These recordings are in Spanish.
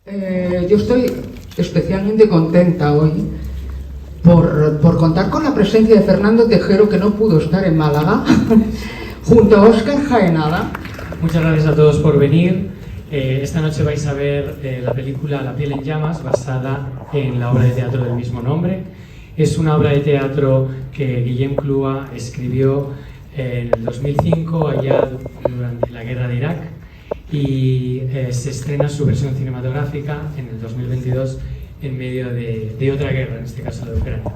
Yo estoy especialmente contenta hoy por contar con la presencia de Fernando Tejero, que no pudo estar en Málaga, junto a Óscar Jaenada. Muchas gracias a todos por venir. Esta noche vais a ver la película La piel en llamas, basada en la obra de teatro del mismo nombre. Es una obra de teatro que Guillem Clua escribió en el 2005, allá durante la guerra de Irak, y se estrena su versión cinematográfica en el 2022 en medio de otra guerra, en este caso de Ucrania.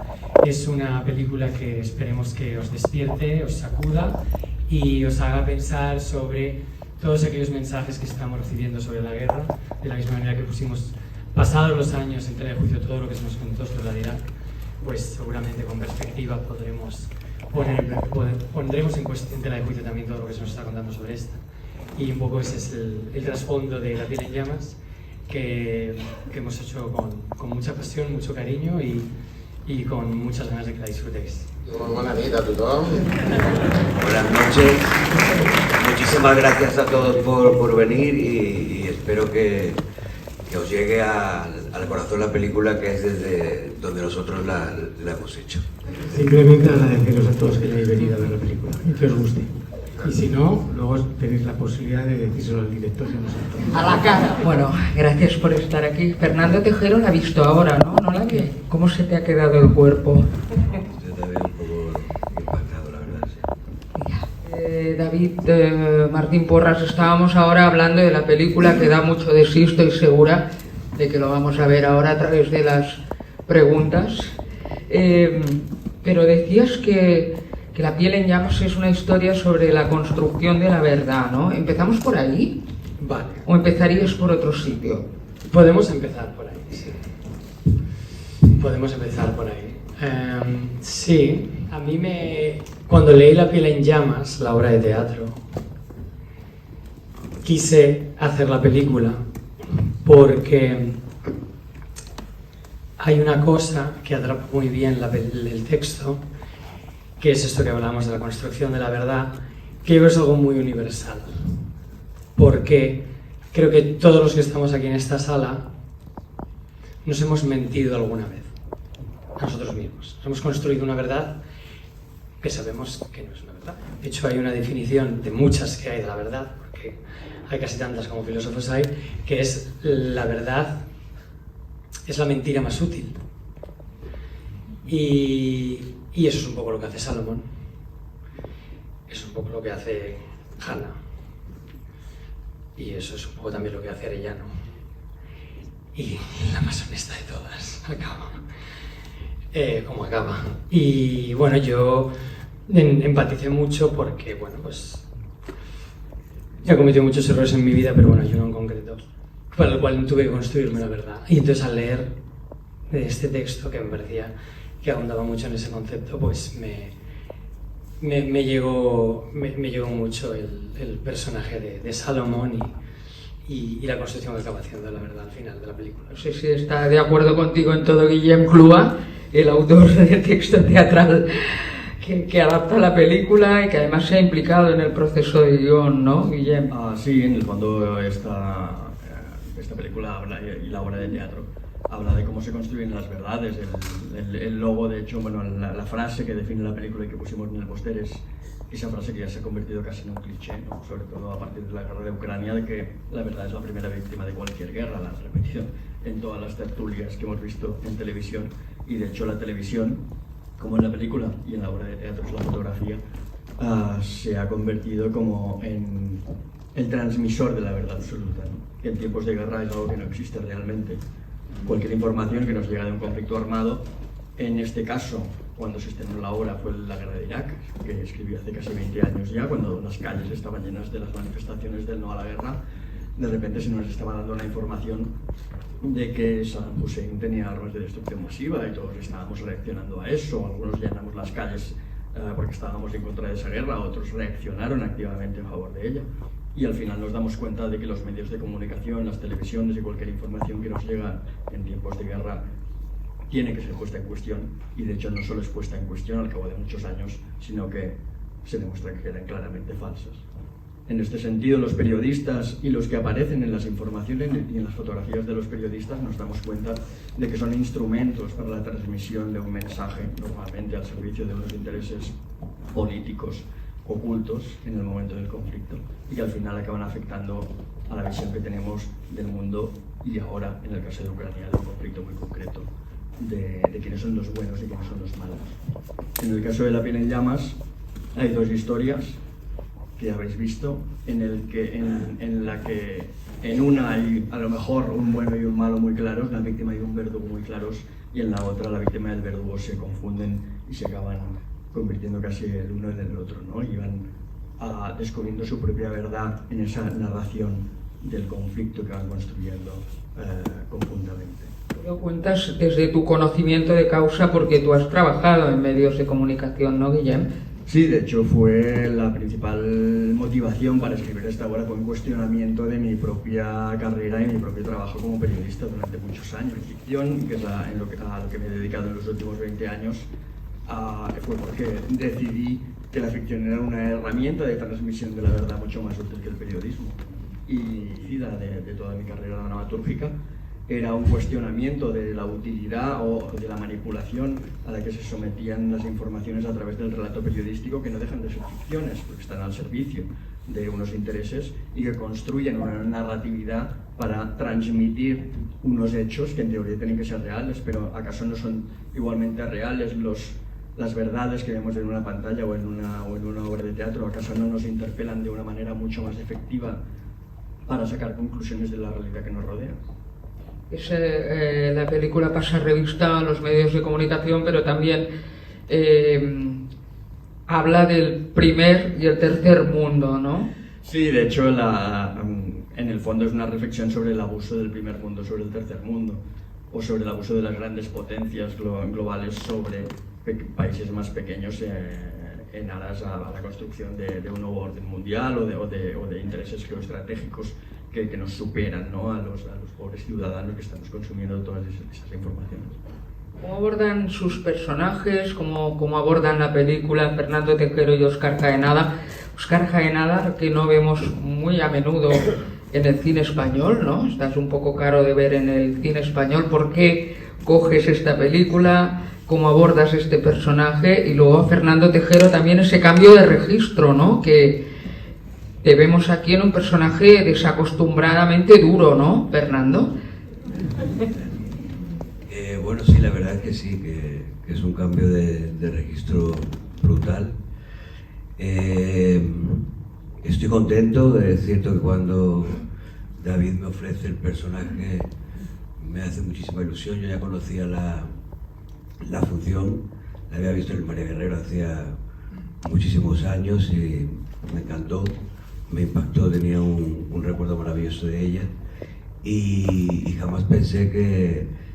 Es una película que esperemos que os despierte, os sacuda y os haga pensar sobre todos aquellos mensajes que estamos recibiendo sobre la guerra, de la misma manera que pusimos, pasados los años, en tela de juicio todo lo que se nos contó sobre la de Irak, pues seguramente con perspectiva pondremos en tela de juicio también todo lo que se nos está contando sobre esta. Y un poco ese es el trasfondo de La piel en llamas, que hemos hecho con mucha pasión, mucho cariño y con muchas ganas de que la disfrutéis. Buenas noches a todos. Buenas noches. Muchísimas gracias a todos por venir y espero que os llegue al corazón la película, que es desde donde nosotros la hemos hecho. Simplemente agradeceros a todos que hayáis venido a ver la película y que os guste. Y si no, luego tenéis la posibilidad de decírselo al director y a nosotros. A la cara. Bueno, gracias por estar aquí. Fernando Tejero la ha visto ahora, ¿no? ¿No la ve? ¿Cómo se te ha quedado el cuerpo? Yo también un poco impactado, la verdad, sí. David, Martín Porras, estábamos ahora hablando de la película que da mucho de sí, estoy segura de que lo vamos a ver ahora a través de las preguntas. Pero decías que La piel en llamas es una historia sobre la construcción de la verdad, ¿no? ¿Empezamos por ahí? Vale. ¿O empezarías por otro sitio? Podemos empezar por ahí, sí. Podemos empezar por ahí. Sí, a mí cuando leí La piel en llamas, la obra de teatro, quise hacer la película porque hay una cosa que atrapa muy bien el texto, que es esto que hablábamos de la construcción de la verdad, que yo creo es algo muy universal, porque creo que todos los que estamos aquí en esta sala nos hemos mentido alguna vez a nosotros mismos. Hemos construido una verdad que sabemos que no es una verdad. De hecho, hay una definición de muchas que hay de la verdad, porque hay casi tantas como filósofos hay, que es la verdad es la mentira más útil. Y eso es un poco lo que hace Salomón, es un poco lo que hace Hannah, y eso es un poco también lo que hace Arellano, y la más honesta de todas, acaba como acaba. Y bueno, yo empaticé mucho porque, bueno, pues he cometido muchos errores en mi vida, pero bueno, yo no en concreto, para el cual tuve que construirme la verdad. Y entonces al leer este texto, que me parecía que ahondaba mucho en ese concepto, pues me llegó mucho el personaje de Salomón y la construcción que acaba haciendo, la verdad, al final de la película. No sé si está de acuerdo contigo en todo Guillem Clua, el autor del texto teatral que adapta la película y que además se ha implicado en el proceso de guión, ¿no, Guillem? Sí, en el fondo esta película habla, y la obra de teatro habla de cómo se construyen las verdades. El logo, de hecho, bueno, la frase que define la película y que pusimos en el póster es esa frase que ya se ha convertido casi en un cliché, ¿no? Sobre todo a partir de la guerra de Ucrania, de que la verdad es la primera víctima de cualquier guerra. La han repetido en todas las tertulias que hemos visto en televisión, y de hecho la televisión, como en la película y en la obra de teatro es la fotografía, se ha convertido como en el transmisor de la verdad absoluta, ¿no? Que en tiempos de guerra es algo que no existe realmente. Cualquier información que nos llega de un conflicto armado, en este caso, cuando se estrenó la obra, fue la guerra de Irak, que escribió hace casi 20 años ya, cuando las calles estaban llenas de las manifestaciones del no a la guerra. De repente se nos estaba dando la información de que Saddam Hussein tenía armas de destrucción masiva y todos estábamos reaccionando a eso. Algunos llenamos las calles porque estábamos en contra de esa guerra, otros reaccionaron activamente a favor de ella. Y al final nos damos cuenta de que los medios de comunicación, las televisiones y cualquier información que nos llega en tiempos de guerra tiene que ser puesta en cuestión, y de hecho no solo es puesta en cuestión al cabo de muchos años, sino que se demuestra que eran claramente falsas. En este sentido, los periodistas y los que aparecen en las informaciones y en las fotografías de los periodistas nos damos cuenta de que son instrumentos para la transmisión de un mensaje, normalmente al servicio de unos intereses políticos ocultos en el momento del conflicto, y que al final acaban afectando a la visión que tenemos del mundo y ahora, en el caso de Ucrania, de un conflicto muy concreto de quiénes son los buenos y quiénes son los malos. En el caso de La piel en llamas hay dos historias que habéis visto, en la que en una hay a lo mejor un bueno y un malo muy claros, una víctima y un verdugo muy claros, y en la otra la víctima y el verdugo se confunden y se acaban convirtiendo casi el uno en el otro, ¿no? Y van descubriendo su propia verdad en esa narración del conflicto que van construyendo conjuntamente. Lo cuentas desde tu conocimiento de causa porque tú has trabajado en medios de comunicación, ¿no, Guillem? Sí, de hecho fue la principal motivación para escribir esta obra, fue un cuestionamiento de mi propia carrera y mi propio trabajo como periodista durante muchos años. Ficción, que es a lo que me he dedicado en los últimos 20 años, fue porque decidí que la ficción era una herramienta de transmisión de la verdad mucho más útil que el periodismo. Y de toda mi carrera dramatúrgica era un cuestionamiento de la utilidad o de la manipulación a la que se sometían las informaciones a través del relato periodístico, que no dejan de ser ficciones, porque están al servicio de unos intereses y que construyen una narratividad para transmitir unos hechos que en teoría tienen que ser reales, pero acaso no son igualmente reales las verdades que vemos en una pantalla o en una obra de teatro, acaso no nos interpelan de una manera mucho más efectiva para sacar conclusiones de la realidad que nos rodea. La película pasa revista a los medios de comunicación, pero también habla del primer y el tercer mundo, ¿no? Sí, de hecho, en el fondo es una reflexión sobre el abuso del primer mundo sobre el tercer mundo, o sobre el abuso de las grandes potencias globales sobre países más pequeños en aras a la construcción de un nuevo orden mundial o de intereses geoestratégicos que nos superan, ¿no? a los pobres ciudadanos que estamos consumiendo todas esas informaciones. ¿Cómo abordan sus personajes? ¿Cómo abordan la película Fernando Tejero y Óscar Jaenada? Óscar Jaenada, que no vemos muy a menudo en el cine español, ¿no? Estás un poco caro de ver en el cine español. ¿Por qué coges esta película? ¿Cómo abordas este personaje? Y luego a Fernando Tejero también ese cambio de registro, ¿no? Que te vemos aquí en un personaje desacostumbradamente duro, ¿no, Fernando? Bueno, sí, la verdad es que sí, que es un cambio de registro brutal. Estoy contento, es cierto que cuando David me ofrece el personaje me hace muchísima ilusión. Yo ya conocía la función, la había visto en María Guerrero hacía muchísimos años y me encantó, me impactó, tenía un recuerdo maravilloso de ella y jamás pensé que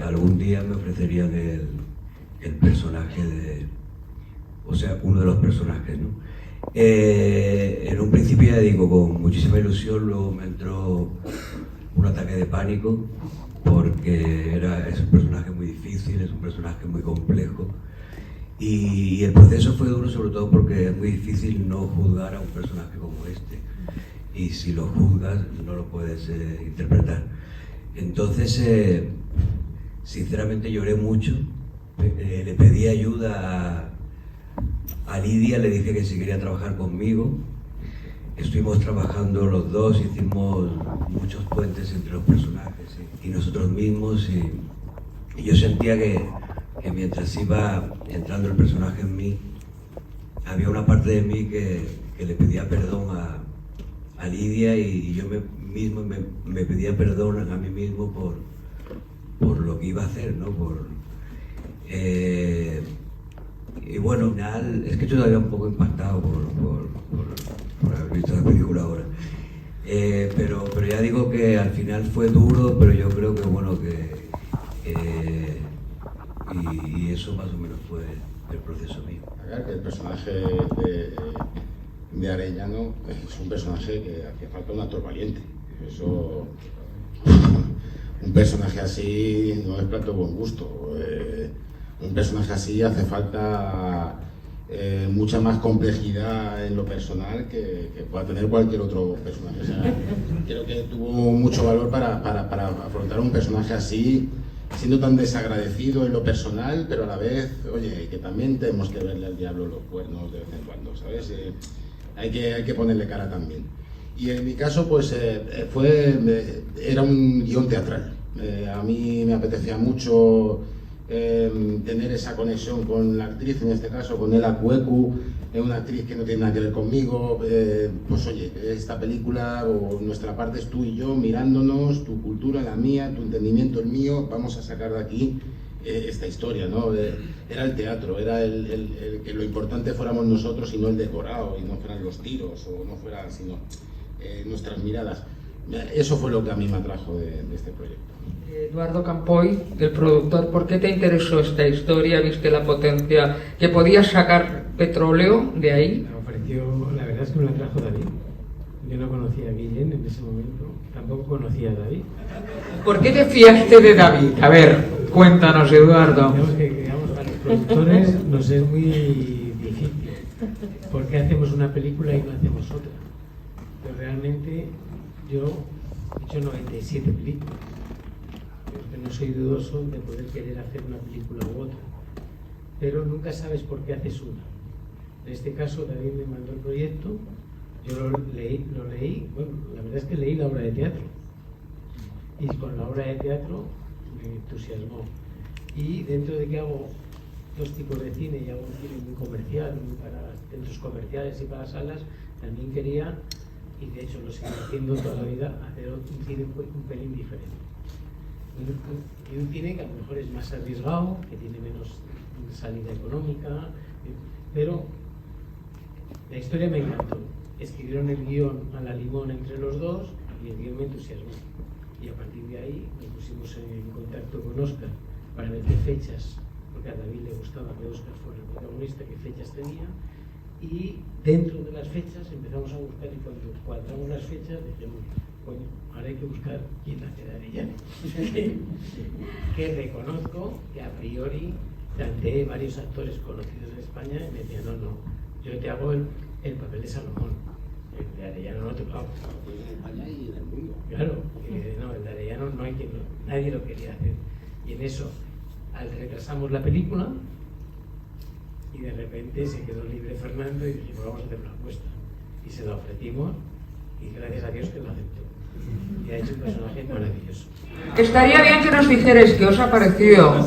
algún día me ofrecerían el personaje o sea, uno de los personajes, ¿no? En un principio, ya digo, con muchísima ilusión, luego me entró un ataque de pánico porque es un personaje muy difícil, es un personaje muy complejo y el proceso fue duro sobre todo porque es muy difícil no juzgar a un personaje como este y si lo juzgas no lo puedes interpretar. Entonces, sinceramente lloré mucho, le pedí ayuda a Lidia, le dije que si quería trabajar conmigo. Estuvimos trabajando los dos, hicimos muchos puentes entre los personajes y nosotros mismos y yo sentía que mientras iba entrando el personaje en mí, había una parte de mí que le pedía perdón a Lidia y yo mismo me pedía perdón a mí mismo por lo que iba a hacer, ¿no? Y bueno, al final, es que estoy todavía un poco impactado por haber visto la película ahora. Pero ya digo que al final fue duro, pero yo creo que bueno, y eso más o menos fue el proceso mío. El personaje de Arellano es un personaje que hacía falta un actor valiente. Eso, un personaje así no es plato de buen gusto. Un personaje así hace falta mucha más complejidad en lo personal que pueda tener cualquier otro personaje. O sea, creo que tuvo mucho valor para afrontar un personaje así, siendo tan desagradecido en lo personal, pero a la vez, oye, que también tenemos que verle al diablo los cuernos de vez en cuando, ¿sabes? Hay que ponerle cara también. Y en mi caso, pues era un guión teatral. A mí me apetecía mucho tener esa conexión con la actriz, en este caso con Ela Cuecu, una actriz que no tiene nada que ver conmigo. Pues oye, esta película o nuestra parte es tú y yo mirándonos, tu cultura, la mía, tu entendimiento, el mío, vamos a sacar de aquí esta historia, ¿no? Era el teatro, era el que lo importante fuéramos nosotros y no el decorado, y no fueran los tiros, o no fuera, sino nuestras miradas. Eso fue lo que a mí me atrajo de este proyecto. Eduardo Campoy, el productor, ¿por qué te interesó esta historia? ¿Viste la potencia que podías sacar petróleo de ahí? Me ofreció, la verdad es que me la trajo David. Yo no conocía a Guillén en ese momento, tampoco conocía a David. ¿Por qué te fiaste de David? A ver, cuéntanos, Eduardo. Digamos, para los productores nos es muy difícil. ¿Por qué hacemos una película y no hacemos otra? Pero realmente yo he hecho 97 películas. No soy dudoso de poder querer hacer una película u otra, pero nunca sabes por qué haces una. En este caso, David me mandó el proyecto, yo lo leí, bueno, la verdad es que leí la obra de teatro, y con la obra de teatro me entusiasmó. Y dentro de que hago dos tipos de cine, y hago un cine muy comercial, muy para centros comerciales y para salas, también quería, y de hecho lo sigo haciendo toda la vida, hacer un cine un pelín diferente. Y un cine que a lo mejor es más arriesgado, que tiene menos salida económica, pero la historia me encantó. Escribieron el guión a la limón entre los dos y el guión me entusiasmó. Y a partir de ahí nos pusimos en contacto con Óscar para ver qué fechas, porque a David le gustaba que Óscar fuera el protagonista, qué fechas tenía. Y dentro de las fechas empezamos a buscar, y cuando cuadramos las fechas dijimos, bueno, ahora hay que buscar quién hace de Arellano. Que reconozco que a priori planteé varios actores conocidos en España y me decían, no, yo te hago el papel de Salomón, el de Arellano no te lo hago. En España y en el mundo. Claro, no, el de Arellano no hay quien nadie lo quería hacer. Y en eso, retrasamos la película y de repente se quedó libre Fernando y dijimos, vamos a hacer una apuesta. Y se la ofrecimos y gracias a Dios que lo aceptó. Y ha hecho un personaje maravilloso. Estaría bien que nos dijerais qué os ha parecido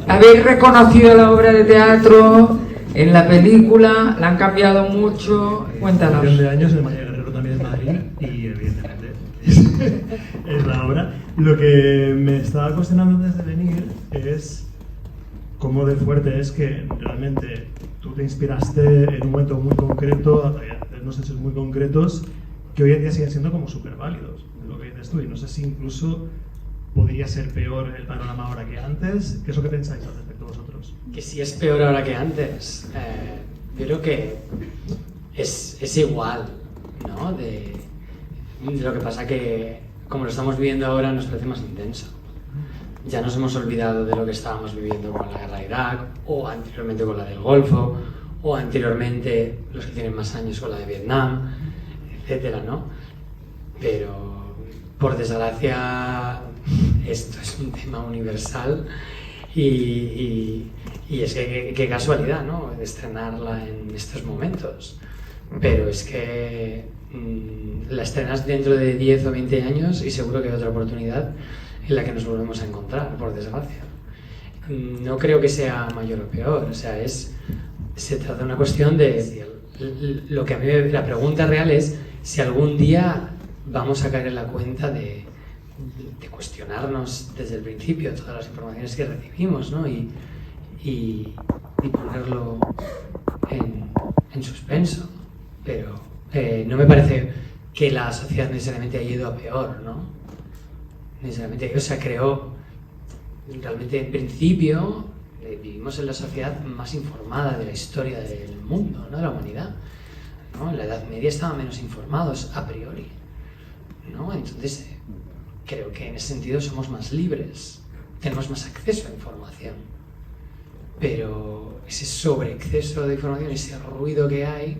habéis reconocido la obra de teatro en la película, la han cambiado mucho, cuéntanos. De años, el María Guerrero también es Madrid y evidentemente es la obra. Lo que me estaba cuestionando antes de venir es cómo de fuerte es que realmente tú te inspiraste en un momento muy concreto, en unos hechos muy concretos que hoy en día siguen siendo como súper válidos, lo que dices tú, y no sé si incluso podría ser peor el panorama ahora que antes. ¿Qué es lo que pensáis al respecto vosotros? Que si es peor ahora que antes, yo creo que es igual, ¿no? De lo que pasa que, como lo estamos viviendo ahora, nos parece más intenso. Ya nos hemos olvidado de lo que estábamos viviendo con la guerra de Irak, o anteriormente con la del Golfo, o anteriormente, los que tienen más años, con la de Vietnam, etcétera, ¿no? Pero, por desgracia, esto es un tema universal y es que qué casualidad, ¿no? De estrenarla en estos momentos. Pero es que la estrenas dentro de 10 o 20 años y seguro que hay otra oportunidad en la que nos volvemos a encontrar, por desgracia. No creo que sea mayor o peor, o sea, se trata de una cuestión de... Lo que a mí la pregunta real es si algún día vamos a caer en la cuenta de cuestionarnos desde el principio todas las informaciones que recibimos, ¿no? y ponerlo en suspenso. Pero no me parece que la sociedad necesariamente haya ido a peor, ¿no? Necesariamente, o sea, creo realmente en principio vivimos en la sociedad más informada de la historia del mundo, ¿no? De la humanidad, ¿no? En la Edad Media estaban menos informados a priori, ¿no? Entonces creo que en ese sentido somos más libres, tenemos más acceso a información. pero ese sobreexceso de información, ese ruido que hay,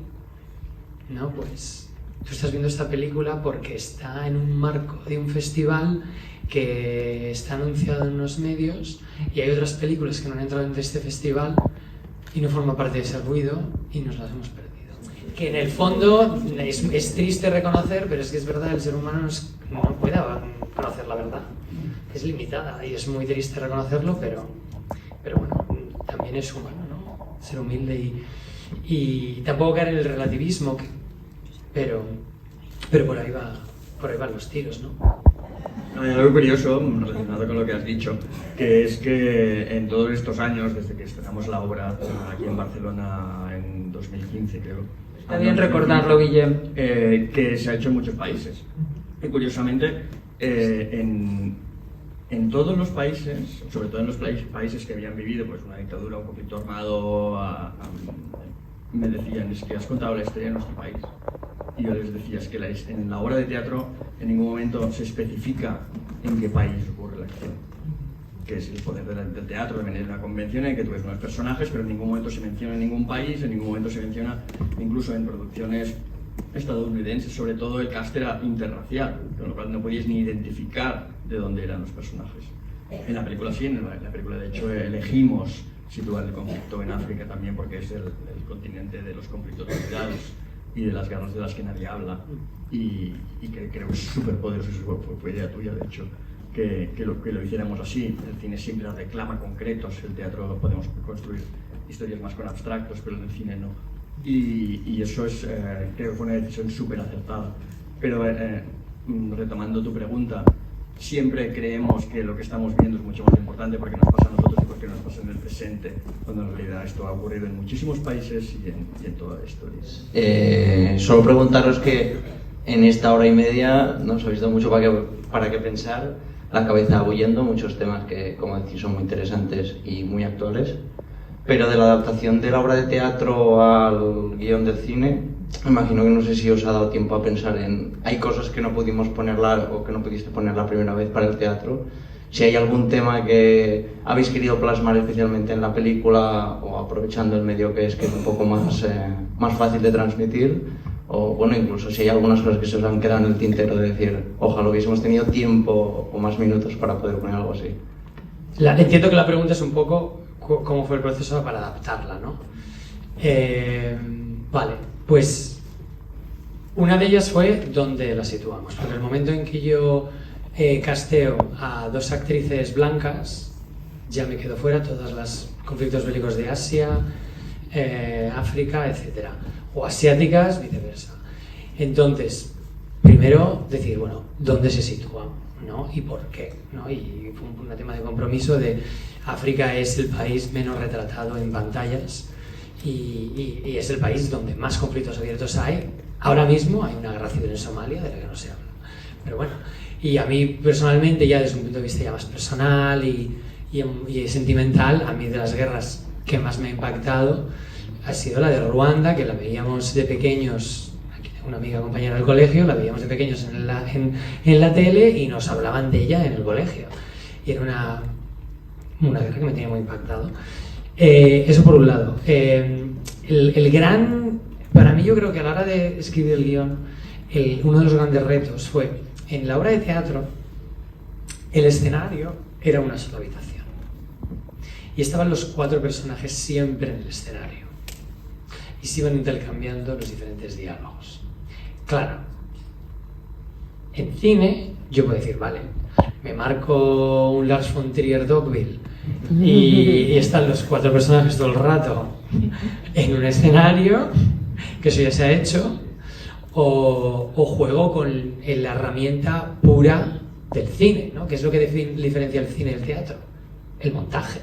¿no? Pues tú estás viendo esta película porque está en un marco de un festival que está anunciado en unos medios, y hay otras películas que no han entrado en este festival y no forman parte de ese ruido y nos las hemos perdido. Que en el fondo es triste reconocer, pero es que es verdad, el ser humano no puede conocer la verdad, es limitada y es muy triste reconocerlo, pero bueno, también es humano, ¿no? Ser humilde y tampoco caer en el relativismo, pero por ahí van los tiros, ¿no? Hay algo curioso relacionado con lo que has dicho, que es que en todos estos años, desde que estrenamos la obra aquí en Barcelona en 2015, creo. Está bien recordarlo, Guillem. Que se ha hecho en muchos países. Y curiosamente, en todos los países, sobre todo en los países que habían vivido pues, una dictadura, un conflicto armado, me decían, es que has contado la historia de nuestro país. Y yo les decía, es que en la obra de teatro en ningún momento se especifica en qué país ocurre la acción, que es el poder del teatro, de venir a una convención en que tú ves unos personajes, pero en ningún momento se menciona en ningún país, en ningún momento se menciona incluso en producciones estadounidenses, sobre todo el cast era interracial, con lo cual no podías ni identificar de dónde eran los personajes. En la película sí, en la película de hecho elegimos situar el conflicto en África también porque es el continente de los conflictos olvidados y de las guerras de las que nadie habla, y que creo que es súper poderoso, fue idea tuya de hecho, que lo hiciéramos así. El cine siempre reclama concretos, el teatro podemos construir historias más con abstractos, pero en el cine no, y eso es, creo que fue una decisión súper acertada. Pero retomando tu pregunta, siempre creemos que lo que estamos viendo es mucho más importante porque nos pasa a nosotros y porque nos pasa en el presente, cuando en realidad esto ha ocurrido en muchísimos países y en toda la historia. Solo preguntaros que en esta hora y media nos habéis dado mucho para qué pensar, la cabeza huyendo, muchos temas que, como decís, son muy interesantes y muy actuales, pero de la adaptación de la obra de teatro al guión del cine, imagino que no sé si os ha dado tiempo a pensar en... Hay cosas que no pudimos ponerla o que no pudiste poner la primera vez para el teatro. Si hay algún tema que habéis querido plasmar especialmente en la película o aprovechando el medio que es un poco más fácil de transmitir, o bueno, incluso si hay algunas cosas que se os han quedado en el tintero de decir, ojalá hubiésemos tenido tiempo o más minutos para poder poner algo así. Entiendo que la pregunta es un poco cómo fue el proceso para adaptarla, ¿no? Vale, pues una de ellas fue dónde la situamos, porque el momento en que yo casteo a 2 actrices blancas, ya me quedo fuera todos los conflictos bélicos de Asia, África, etc. O asiáticas, viceversa. Entonces, primero decir, bueno, ¿dónde se sitúa? ¿No? ¿Y por qué? ¿No? Y fue un tema de compromiso de África es el país menos retratado en pantallas y es el país donde más conflictos abiertos hay. Ahora mismo hay una guerra civil en Somalia de la que no se habla. Pero bueno, y a mí personalmente, ya desde un punto de vista ya más personal y sentimental, a mí de las guerras que más me ha impactado ha sido la de Ruanda, que la veíamos de pequeños, aquí tengo una amiga compañera del colegio, la veíamos de pequeños en la tele y nos hablaban de ella en el colegio. Y era una guerra que me tenía muy impactado. Eso por un lado. Para mí yo creo que a la hora de escribir el guión, uno de los grandes retos fue, en la obra de teatro, el escenario era una sola habitación. Y estaban los 4 personajes siempre en el escenario. Y se iban intercambiando los diferentes diálogos. Claro, en cine yo puedo decir, vale, me marco un Lars von Trier Dogville y están los 4 personajes todo el rato en un escenario, que eso ya se ha hecho, o juego con la herramienta pura del cine, ¿no? Que es lo que diferencia el cine del teatro, el montaje,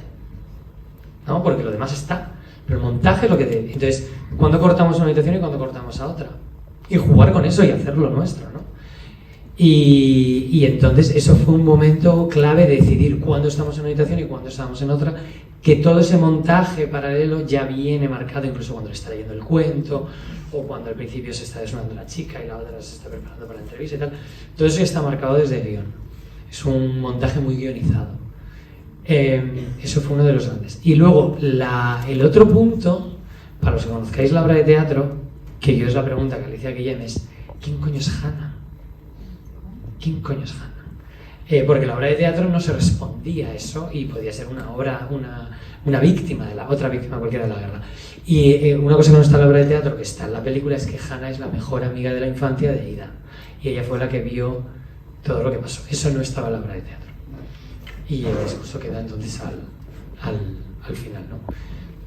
¿no? Porque lo demás está, pero el montaje es lo que entonces, ¿cuándo cortamos una habitación y cuándo cortamos a otra? Y jugar con eso y hacerlo nuestro, ¿no? Y entonces eso fue un momento clave de decidir cuándo estamos en una habitación y cuándo estamos en otra, que todo ese montaje paralelo ya viene marcado incluso cuando le está leyendo el cuento o cuando al principio se está desnudando la chica y la otra se está preparando para la entrevista y tal. Todo eso ya está marcado desde el guión. Es un montaje muy guionizado. Eso fue uno de los grandes. Y luego, el otro punto, para los que conozcáis la obra de teatro, que yo es la pregunta que Alicia Guillem es: ¿quién coño es Hannah? ¿Quién coño es Hannah? Porque la obra de teatro no se respondía a eso y podía ser una obra, una víctima de otra víctima cualquiera de la guerra. Y una cosa que no está en la obra de teatro, que está en la película, es que Hannah es la mejor amiga de la infancia de Ida. Y ella fue la que vio todo lo que pasó. Eso no estaba en la obra de teatro. Y el discurso queda entonces al final, ¿no?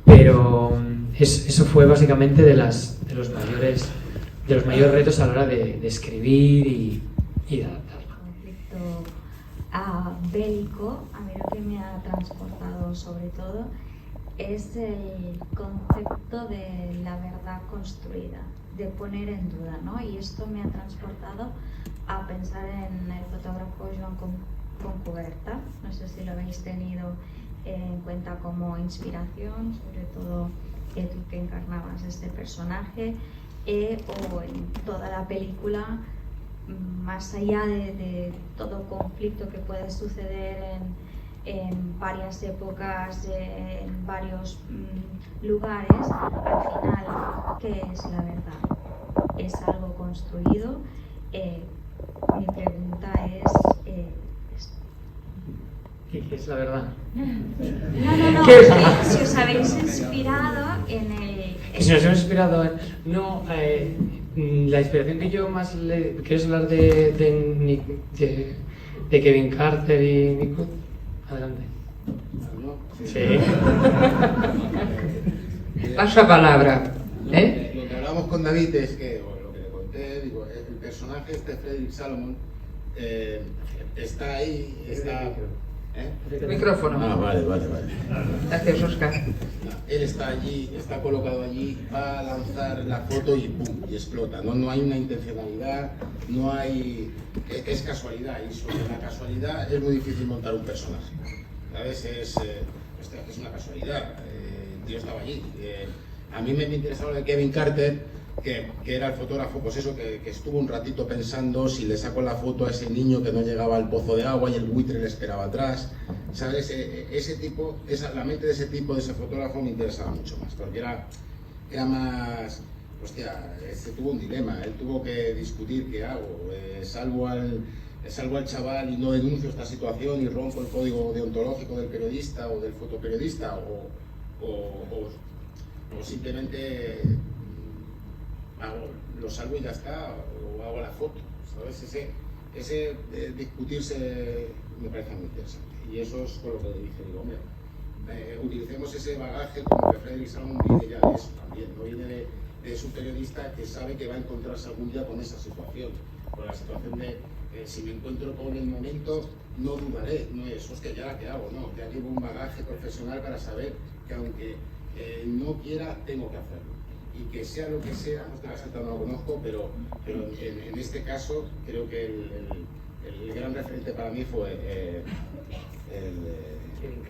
Pero eso fue básicamente de los mayores retos a la hora de escribir y de adaptarla. Conflicto bélico, a mí lo que me ha transportado sobre todo es el concepto de la verdad construida, de poner en duda, ¿no? Y esto me ha transportado a pensar en el fotógrafo Joan Concuberta. No sé si lo habéis tenido en cuenta como inspiración, sobre todo tú que encarnabas este personaje, o en toda la película, más allá de todo conflicto que puede suceder en varias épocas, en varios lugares, al final, ¿qué es la verdad? ¿Es algo construido? Mi pregunta es... ¿Qué es la verdad? No. Si os habéis inspirado en el... Si nos hemos inspirado en... No, la inspiración que yo más ¿Quieres hablar de Kevin Carter y Nick Wood? Adelante. Sí. Pasa palabra. Lo que hablamos con David es que, o lo que le conté, digo, el personaje Frederick Salomon está ahí, está... Micrófono. Vale. Gracias, Oscar. Él está allí, está colocado allí, va a lanzar la foto y ¡pum! Y explota. No hay una intencionalidad, no hay... Es casualidad, y sobre la casualidad es muy difícil montar un personaje. ¿Sabes? Es una casualidad. El tío estaba allí. A mí me interesaba lo de Kevin Carter, que era el fotógrafo, pues eso, que estuvo un ratito pensando si le saco la foto a ese niño que no llegaba al pozo de agua y el buitre le esperaba atrás. ¿Sabes? Ese tipo, la mente de ese tipo, de ese fotógrafo, me interesaba mucho más, porque era más... Hostia, tuvo un dilema, él tuvo que discutir qué hago, salvo al chaval y no denuncio esta situación y rompo el código deontológico del periodista o del fotoperiodista, o simplemente lo salvo y ya está, o hago la foto, ¿sabes? Ese discutirse me parece muy interesante, y eso es con lo que dije, digo, hombre, utilicemos ese bagaje, como que Frederick Salomon viene ya de eso también, no viene de su periodista que sabe que va a encontrarse algún día con esa situación, con la situación de si me encuentro con el momento, no dudaré, no es, hostia, ¿ya qué hago? No, ya llevo un bagaje profesional para saber que aunque no quiera, tengo que hacerlo. Y que sea lo que sea, no lo conozco, pero en este caso creo que el gran referente para mí fue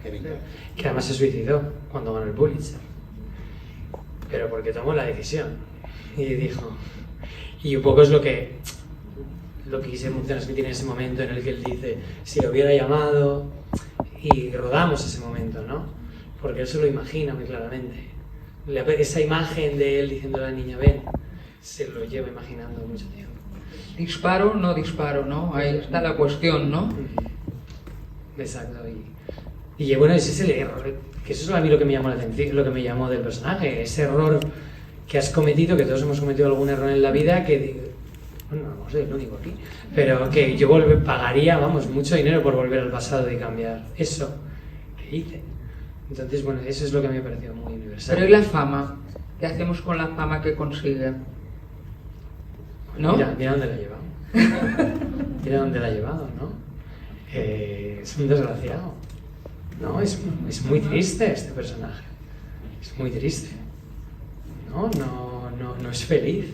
Kevin Carter. Que además se suicidó cuando ganó el Pulitzer. Pero porque tomó la decisión y dijo, y un poco es lo que quise transmitir en ese momento en el que él dice, si lo hubiera llamado, y rodamos ese momento, ¿no? Porque él se lo imagina muy claramente. Esa imagen de él diciendo a la niña, ven, se lo lleva imaginando mucho tiempo. Disparo, no disparo, ¿no? Ahí está la cuestión, ¿no? Exacto. Y bueno, ese es el error, que eso es a mí lo que me llamó la atención, lo que me llamó del personaje, ese error que has cometido, que todos hemos cometido algún error en la vida, que bueno, no soy el único aquí, pero que yo pagaría, mucho dinero por volver al pasado y cambiar eso que hice. Entonces, bueno, eso es lo que me pareció muy universal. Pero ¿y la fama? ¿Qué hacemos con la fama que consigue? ¿No? Mira dónde la ha llevado. Mira dónde la ha llevado, ¿no? Es un desgraciado. No, es muy triste este personaje. Es muy triste. No es feliz.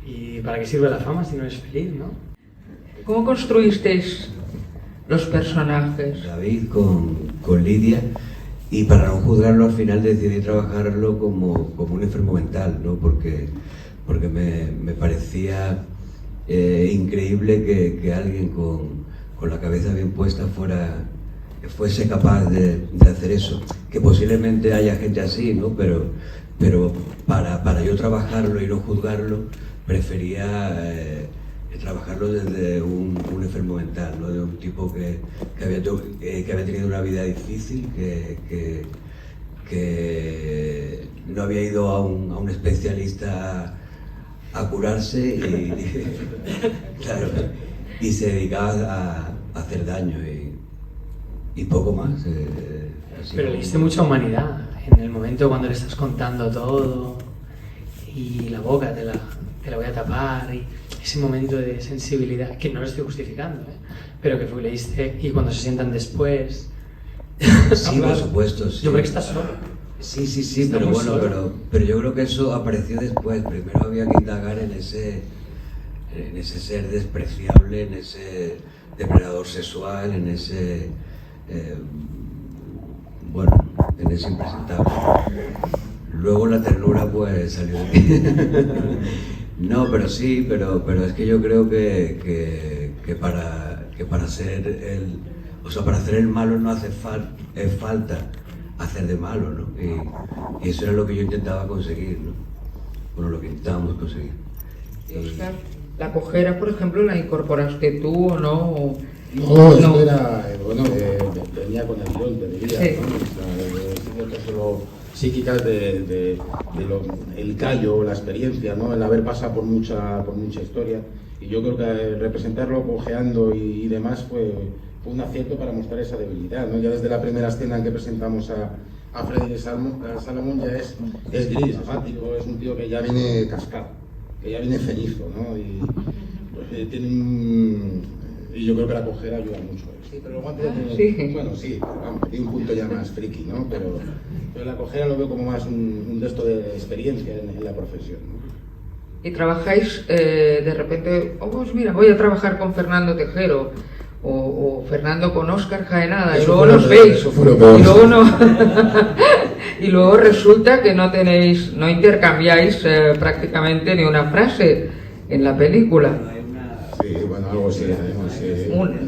¿Y para qué sirve la fama si no es feliz, no? ¿Cómo construisteis los personajes? David con Lidia, y para no juzgarlo al final decidí trabajarlo como un enfermo mental, ¿no? Porque me parecía increíble que alguien con la cabeza bien puesta fuera fuese capaz de hacer eso. Que posiblemente haya gente así, ¿no? Pero para yo trabajarlo y no juzgarlo, prefería trabajarlo desde un enfermo mental, ¿no? De un tipo que había tenido una vida difícil, que no había ido a un especialista a curarse y se dedicaba a hacer daño y poco más. Pero le diste mucha humanidad en el momento cuando le estás contando todo y la boca te la voy a tapar, y ese momento de sensibilidad, que no lo estoy justificando, pero que le diste, y cuando se sientan después... Sí, por supuesto, sí. Yo creo que estás solo. Sí, pero bueno, pero yo creo que eso apareció después. Primero había que indagar en ese ser despreciable, en ese depredador sexual, en ese en ese impresentable. Luego la ternura pues salió de mí. No, pero sí, pero es que yo creo que para ser para hacer el malo no hace falta hacer de malo, ¿no? Y eso era lo que yo intentaba conseguir, ¿no? Bueno, lo que intentábamos conseguir. Oscar, ¿la cojera, por ejemplo, la incorporaste tú o no? No, esto era, venía con el guión, te diría, sí. ¿No? Solo psíquicas el callo, la experiencia, ¿no? El haber pasado por mucha historia. Y yo creo que representarlo cojeando y demás fue un acierto para mostrar esa debilidad, ¿no? Ya desde la primera escena en que presentamos a Freddy Salomón ya es gris, apático, es un tío que ya viene cascado, que ya viene cenizo, ¿no? Y pues, y yo creo que la cojera ayuda mucho. Sí, pero luego tiene, bueno, sí, vamos, tiene un punto ya más friki, ¿no? Pero la cojera lo veo como más un gesto de experiencia en la profesión, ¿no? Y trabajáis de repente, pues mira, voy a trabajar con Fernando Tejero o Fernando con Óscar Jaenada, y luego los veis, y luego no y luego resulta que no intercambiáis prácticamente ni una frase en la película. Sí, bueno, algo sí.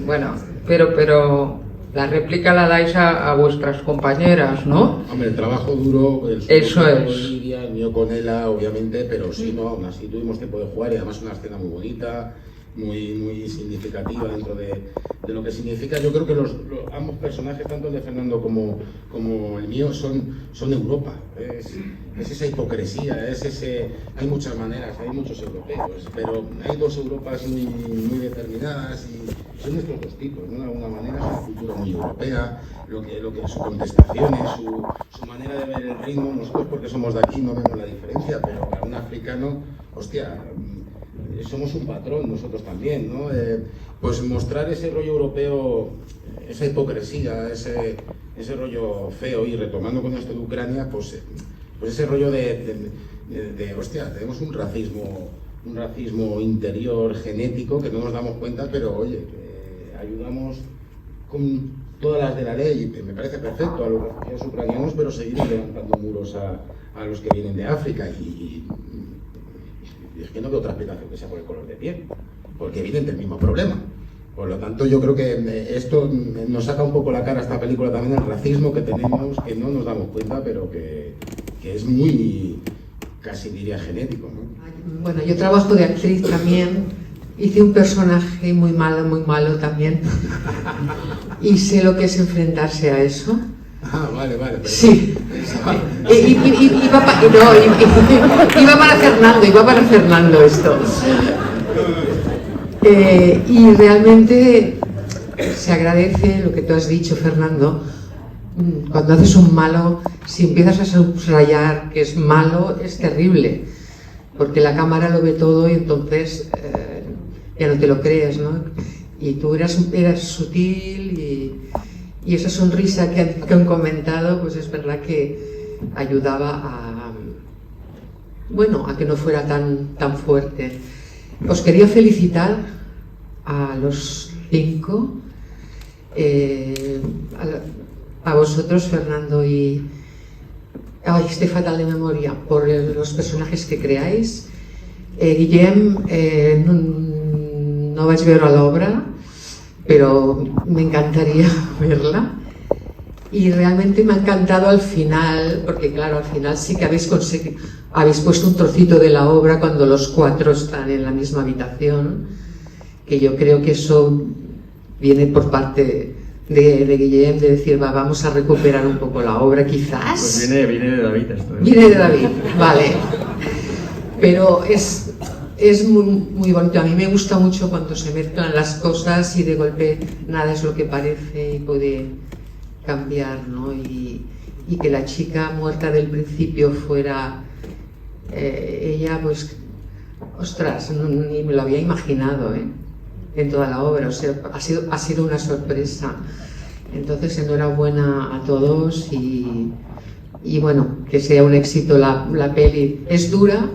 Bueno, pero la réplica la dais a vuestras compañeras, ¿no? Hombre, el trabajo duro, eso es. Lidia, el mío con ella, obviamente, pero sí, no, aún así tuvimos tiempo de jugar y además una escena muy bonita, muy significativa dentro de lo que significa. Yo creo que ambos personajes, tanto el de Fernando como el mío, son Europa. Es esa hipocresía, hay muchas maneras, hay muchos europeos, pero hay dos Europas muy determinadas y son estos dos tipos, ¿no? De alguna manera es una cultura muy europea, lo que sus contestaciones, su manera de ver el ritmo. Nosotros, porque somos de aquí, no vemos la diferencia, pero para un africano, hostia, somos un patrón nosotros también, ¿no? Pues mostrar ese rollo europeo, esa hipocresía, ese rollo feo, y retomando con esto de Ucrania, pues ese rollo de hostia, tenemos un racismo interior, genético, que no nos damos cuenta, pero oye, ayudamos con todas las de la ley, y me parece perfecto a los refugiados ucranianos, pero seguimos levantando muros a los que vienen de África, y es que no veo otra explicación que sea por el color de piel, porque vienen del mismo problema. Por lo tanto, yo creo que esto nos saca un poco la cara a esta película también, el racismo que tenemos, que no nos damos cuenta, pero que es muy, casi diría, genético, ¿no? Bueno, yo trabajo de actriz también, hice un personaje muy malo también, y sé lo que es enfrentarse a eso. Ah, vale, perdón. Sí. Iba para Fernando esto. Y realmente se agradece lo que tú has dicho, Fernando. Cuando haces un malo, si empiezas a subrayar que es malo, es terrible, porque la cámara lo ve todo y entonces ya no te lo crees, ¿no? Y tú eras sutil, y esa sonrisa que han comentado, pues es verdad que ayudaba a que no fuera tan fuerte. Os quería felicitar a los 5, a vosotros, Fernando, y estoy fatal de memoria, por los personajes que creáis. Guillem, no vaig veure l'obra, però m'encantaria verla. Y realmente me ha encantado al final, porque claro, al final sí que habéis puesto un trocito de la obra cuando los 4 están en la misma habitación, que yo creo que eso viene por parte de Guillem, de decir, vamos a recuperar un poco la obra quizás. Pues viene de David esto. Viene de David, vale. Pero es muy bonito. A mí me gusta mucho cuando se mezclan las cosas y de golpe nada es lo que parece y puede cambiar, ¿no? Y que la chica muerta del principio fuera ella, pues, ostras, ni me lo había imaginado, en toda la obra. O sea, ha sido una sorpresa. Entonces, enhorabuena a todos y bueno, que sea un éxito la peli. Es dura,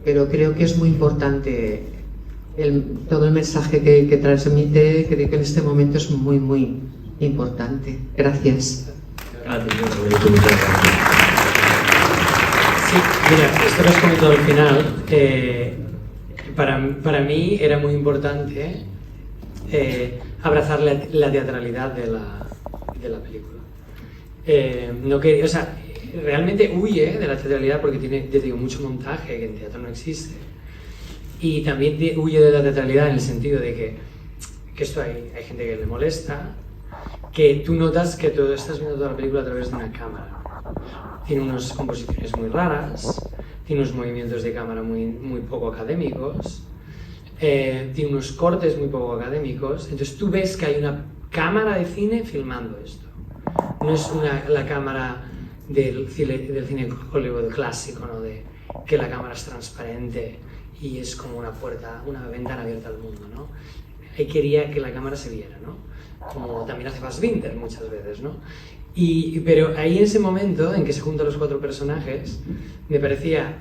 pero creo que es muy importante todo el mensaje que transmite. Creo que en este momento es muy, muy importante. Gracias. Gracias. Sí, mira, esto que has comentado al final, para mí era muy importante abrazar la teatralidad de la película. No quería, o sea, realmente huye de la teatralidad porque tiene, te digo, mucho montaje que en teatro no existe. Y también huye de la teatralidad en el sentido de que esto hay gente que le molesta, que tú notas que tú estás viendo toda la película a través de una cámara. Tiene unas composiciones muy raras, tiene unos movimientos de cámara muy poco académicos, tiene unos cortes muy poco académicos. Entonces tú ves que hay una cámara de cine filmando esto. No es la cámara del cine Hollywood clásico, ¿no? De que la cámara es transparente y es como una puerta, una ventana abierta al mundo, ¿no? Ahí quería que la cámara se viera, ¿no? Como también hace Fassbinder muchas veces, ¿no? Pero ahí en ese momento en que se juntan los 4 personajes, me parecía